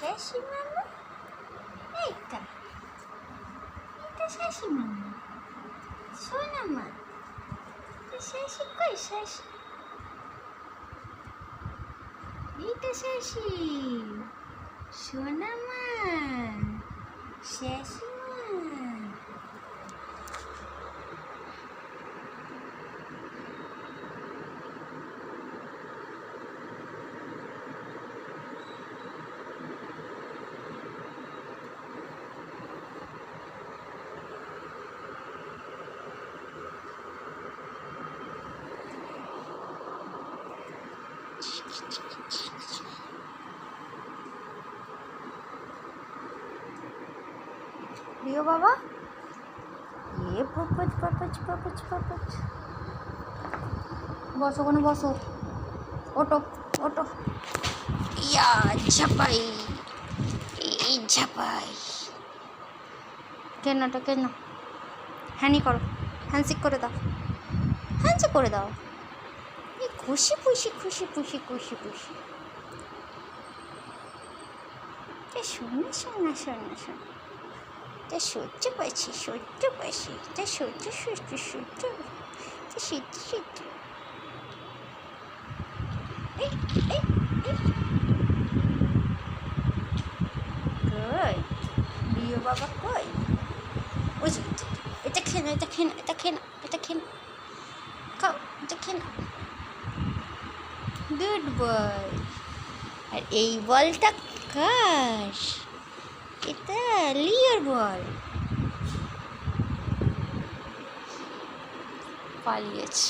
শাশি মামা, এটা শাশি মামা, সোনা মা, শাশি কই শাশি, এটা শাশি, সোনা মা, শাশি মা। প্রিয় বাবা, এ পপচ পপচ পপচ পপচ, বসো, ওখানে বসো, ওটো ওটো, ইয়া ঝাপাই, এই ঝাপাই, কেনটা কেন, হ্যানি করো, হ্যান্ডশেক করে দাও, হ্যান্ডশেক করে দাও, এই খুশি খুশি খুশি খুশি খুশি খুশি, শোনা শোনা শোনা শোনা, তা সহ্য পাচ্ছি সহ্য পাচ্ছি, তা সহ্য সহ্য সহ্য, তা সহ্য সহ্য, কই প্রিয় বাবা কই, ওই যে এটা খেয়ে না, এটা খেয়ে না, এটা খেয়ে না, এটা খেয়ে না, খাও, এটা খেয়ে না, গুড বয়। আর এই বলটা কার? এটা লিওর বল, পালিয়েছে।